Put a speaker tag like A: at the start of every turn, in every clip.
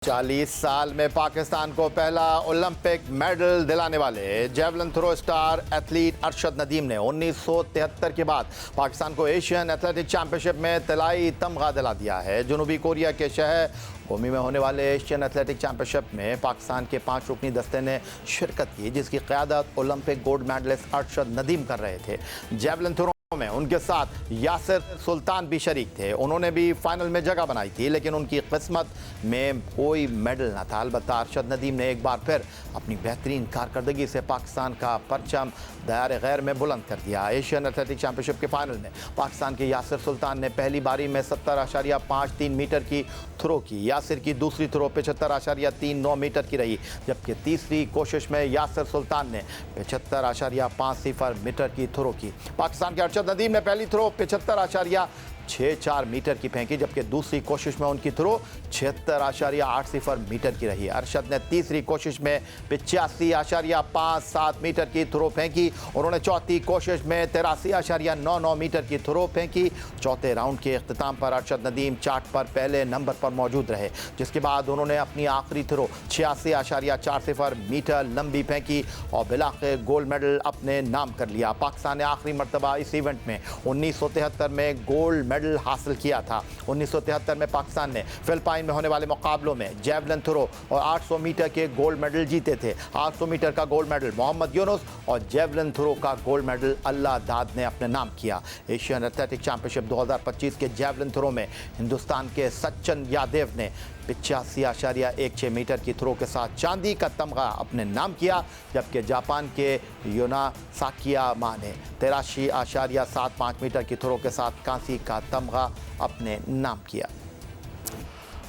A: 40 साल में पाकिस्तान को पहला ओलंपिक मेडल दिलाने वाले javelin throw star athlete Arshad Nadeem ने 1973 के बाद पाकिस्तान को एशियन एथलेटिक चैंपियनशिप में तिलाई तमगा दिला दिया है। जनूबी कोरिया के शहर गोमी में होने वाले एशियन एथलेटिक चैंपियनशिप में पाकिस्तान के 5 रुकनी दस्ते ने शिरकत की, जिसकी क़यादत Olympic gold medalist Arshad Nadeem कर रहे थे। जेवलिन थ्रो में उनके साथ यासिर सुल्तान भी शरीक थे। उन्होंने भी फाइनल में जगह बनाई थी, लेकिन उनकी किस्मत में कोई मेडल न था। अलबत्ता अरशद नदीम ने एक बार फिर अपनी बेहतरीन कारकर्दगी से पाकिस्तान का परचम दायरे गैर में बुलंद कर दिया। एशियन एथलेटिक चैंपियनशिप के फाइनल में पाकिस्तान के यासिर सुल्तान ने पहली बारी में 70.53 मीटर की थ्रो की। यासिर की दूसरी थ्रो 75.39 मीटर की रही, जबकि तीसरी कोशिश में यासिर सुल्तान ने 75.50 मीटर की थ्रो की। पाकिस्तान के अरशद नदीम ने पहली थ्रो 75.64 मीटर की फेंकी, जबकि दूसरी कोशिश में उनकी थ्रो 76.80 मीटर की रही। अरशद ने तीसरी कोशिश में 85.57 मीटर की थ्रो फेंकी। उन्होंने चौथी कोशिश में 83.99 मीटर की थ्रो फेंकी। चौथे राउंड के इख्तिताम पर अरशद नदीम चार्ट पर पहले नंबर पर मौजूद रहे, जिसके बाद उन्होंने अपनी आखिरी थ्रो 86.40 मीटर लंबी फेंकी और बिलाखिर गोल्ड मेडल अपने नाम कर लिया। पाकिस्तान ने आखिरी मरतबा इस इवेंट में 1973 में गोल्ड मेडल हासिल किया था। 1973 में पाकिस्तान ने फिलिपाइन में होने वाले मुकाबलों में जेवलिन थ्रो और 800 मीटर के गोल्ड मेडल जीते थे। 800 मीटर का गोल्ड मेडल मोहम्मद यूनुस और जेवलिन थ्रो का गोल्ड मेडल अल्लाह दाद ने अपने नाम किया। एशियन एथलेटिक चैंपियनशिप 2025 के जेवलिन थ्रो में हिंदुस्तान के सचिन यादव ने 85.16 मीटर की थ्रो के साथ चांदी का तमगा अपने नाम किया, जबकि जापान के योना साकियामा ने 83.75 मीटर की थ्रो के साथ कांसी का तमगा अपने नाम किया।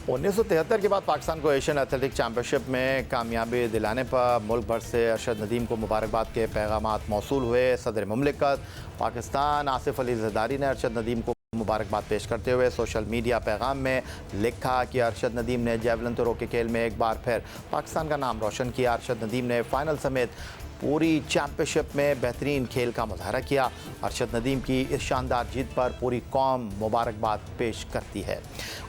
A: 1973 के बाद पाकिस्तान को एशियन एथलेटिक चैंपियनशिप में कामयाबी दिलाने पर मुल्क भर से अरशद नदीम को मुबारकबाद के पैगामात मौसूल हुए। सदर मुमलिकत पाकिस्तान आसिफ अली ज़रदारी ने अरशद नदीम को मुबारकबाद पेश करते हुए सोशल मीडिया पैगाम में लिखा कि अरशद नदीम ने जेवलिन थ्रो के खेल में एक बार फिर पाकिस्तान का नाम रोशन किया। अरशद नदीम ने फाइनल समेत पूरी चैंपियनशिप में बेहतरीन खेल का मुजाहरा किया। अरशद नदीम की इस शानदार जीत पर पूरी कौम मुबारकबाद पेश करती है।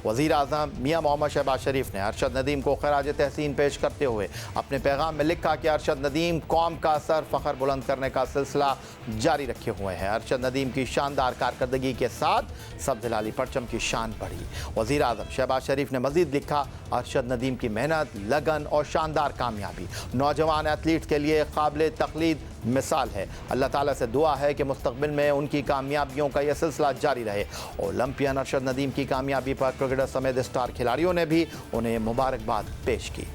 A: वज़ीर आज़म मियां मोहम्मद शहबाज शरीफ ने अरशद नदीम को खराज तहसीन पेश करते हुए अपने पैगाम में लिखा कि अरशद नदीम कौम का सर फ़ख्र बुलंद करने का सिलसिला जारी रखे हुए हैं। अरशद नदीम की शानदार कारकर्दगी के साथ सब्ज़ लाली परचम की शान बढ़ी। वज़ीर आज़म शहबाज शरीफ ने मज़ीद लिखा, अरशद नदीम की मेहनत, लगन और शानदार कामयाबी नौजवान एथलीट के लिए काबिल तकलीद मिसाल है। अल्लाह ताला से दुआ है कि मुस्तकबिल में उनकी कामयाबियों का यह सिलसिला जारी रहे। ओलंपियन अरशद नदीम की कामयाबी पर क्रिकेटर समेत स्टार खिलाड़ियों ने भी उन्हें मुबारकबाद पेश की।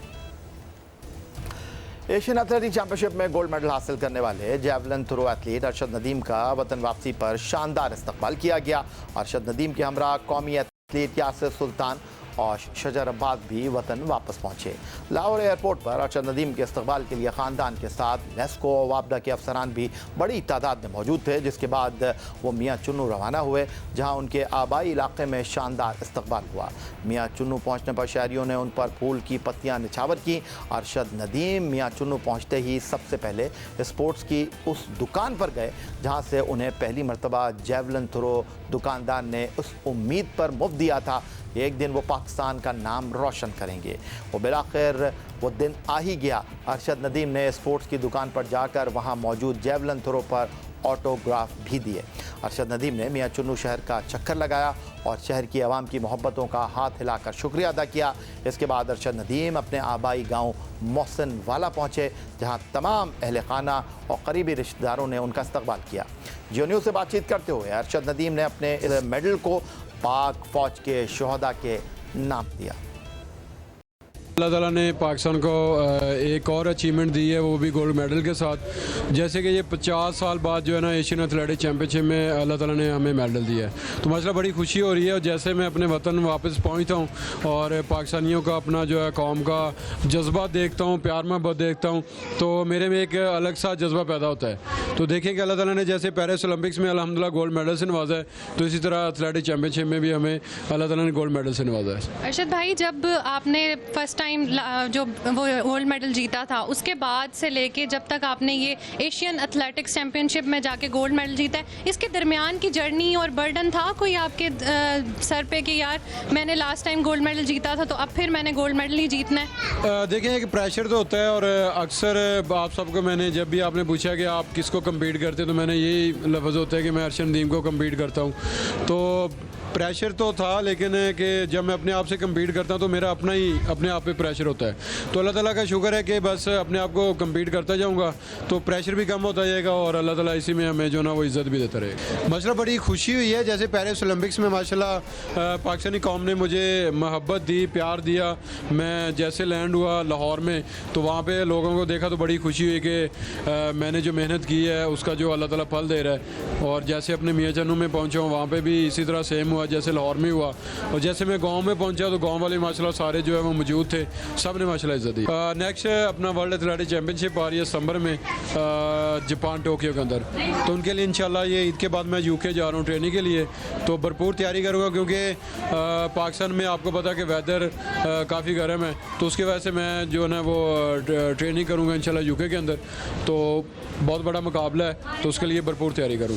A: एशियन एथलेटिक चैंपियनशिप में गोल्ड मेडल हासिल करने वाले javelin throw athlete Arshad Nadeem का वतन वापसी पर शानदार इस्तकबाल किया गया। अरशद नदीम के हमरा कौमी एथलीट यासिर सुल्तान और शजर अब्बास भी वतन वापस पहुंचे। लाहौर एयरपोर्ट पर अरशद नदीम के इस्तकबाल के लिए ख़ानदान के साथ नेस्को और वापडा के अफसरान भी बड़ी तादाद में मौजूद थे, जिसके बाद वो मियाँ चुन्नू रवाना हुए, जहां उनके आबाई इलाके में शानदार इस्तकबाल हुआ। मियाँ चुन्नू पहुंचने पर शहरियों ने उन पर फूल की पत्तियां निछावर की। अरशद नदीम मियाँ चुन्नू पहुँचते ही सबसे पहले स्पोर्ट्स की उस दुकान पर गए जहाँ से उन्हें पहली मरतबा जेवलिन थ्रो दुकानदार ने उस उम्मीद पर मुफ्त दिया था कि एक दिन वो पाकिस्तान का नाम रोशन करेंगे। वो बिलाखिर वो दिन आ ही गया। अरशद नदीम ने स्पोर्ट्स की दुकान पर जाकर वहाँ मौजूद जेवलिन थ्रो पर ऑटोग्राफ भी दिए। अरशद नदीम ने मियाँ चुन्नू शहर का चक्कर लगाया और शहर की आवाम की मोहब्बतों का हाथ हिलाकर शुक्रिया अदा किया। इसके बाद अरशद नदीम अपने आबाई गांव मोहसिन वाला पहुँचे, जहां तमाम अहल खाना और करीबी रिश्तेदारों ने उनका इस्तकबाल किया। जियो न्यूज़ से बातचीत करते हुए अरशद नदीम ने अपने इस मेडल को पाक फ़ौज के शोहदा के नाम दिया।
B: अल्लाह ताला ने पाकिस्तान को एक और अचीवमेंट दी है, वो भी गोल्ड मेडल के साथ। जैसे कि ये 50 साल बाद जो है ना एशियन एथलेटिक चैम्पियनशिप में अल्लाह ताला ने हमें मेडल दिया है, तो माशाल्लाह बड़ी खुशी हो रही है। और जैसे मैं अपने वतन वापस पहुंचता हूं और पाकिस्तानियों का अपना जो है कौम का जज्बा देखता हूं, प्यार मोहब्बत देखता हूं, तो मेरे में एक अलग सा जज्बा पैदा होता है। तो देखें कि अल्लाह ताला ने जैसे पेरिस ओलंपिक्स में अल्हम्दुलिल्लाह गोल्ड मेडल से नवाजा है, तो इसी तरह एथलेटिक चैम्पियनशिप में भी हमें अल्लाह ताला ने गोल्ड मेडल से नवाजा है।
C: अरशद भाई, जब आपने फर्स्ट टाइम जो वो गोल्ड मेडल जीता था, उसके बाद से लेके जब तक आपने ये एशियन एथलेटिक्स चैम्पियनशिप में जाके गोल्ड मेडल जीता है। इसके दरमियान की जर्नी और बर्डन था कोई आपके सर पे कि यार मैंने लास्ट टाइम गोल्ड मेडल जीता था तो अब फिर मैंने गोल्ड मेडल ही जीतना है?
B: देखिए एक प्रेशर तो होता है और अक्सर आप सबको मैंने जब भी आपने पूछा कि आप किसको कम्पीट करते तो मैंने यही लफ्ज़ होता है कि मैं अर्शद नदीम को कम्पीट करता हूँ। तो प्रेशर तो था, लेकिन कि जब मैं अपने आप से कम्पीट करता हूँ तो मेरा अपना ही अपने आप पे प्रेशर होता है। तो अल्लाह ताला का शुक्र है कि बस अपने आप को कम्पीट करता जाऊँगा तो प्रेशर भी कम होता जाएगा और अल्लाह ताला इसी में हमें जो ना वो इज़्ज़त भी देता रहेगा। माशाल्लाह बड़ी खुशी हुई है, जैसे पेरिस ओलंपिक्स में माशाल्लाह पाकिस्तानी कौम ने मुझे मोहब्बत दी, प्यार दिया। मैं जैसे लैंड हुआ लाहौर में तो वहाँ पे लोगों को देखा तो बड़ी खुशी हुई कि मैंने जो मेहनत की है उसका जो अल्लाह ताला फल दे रहा है। और जैसे अपने मियाँ चन्नू में पहुँचा हूँ वहाँ पे भी इसी तरह सेम हुआ जैसे लाहौर में हुआ। और जैसे मैं गांव में पहुंचा तो गांव वाले माशाल्लाह सारे जो है वो मौजूद थे, सब ने माशाल्लाह इज़्ज़त दी। नेक्स्ट अपना वर्ल्ड एथलेटिक चैम्पियनशिप आ रही है सितंबर में जापान टोक्यो के अंदर, तो उनके लिए इंशाल्लाह ये ईद के बाद मैं यूके जा रहा हूँ ट्रेनिंग के लिए, तो भरपूर तैयारी करूँगा क्योंकि पाकिस्तान में आपको पता है कि वेदर काफ़ी गर्म है, तो उसकी वजह से मैं जो है ना वो ट्रेनिंग करूँगा इंशाल्लाह यूके के अंदर। तो बहुत बड़ा मुकाबला है तो उसके लिए भरपूर तैयारी करूँगा।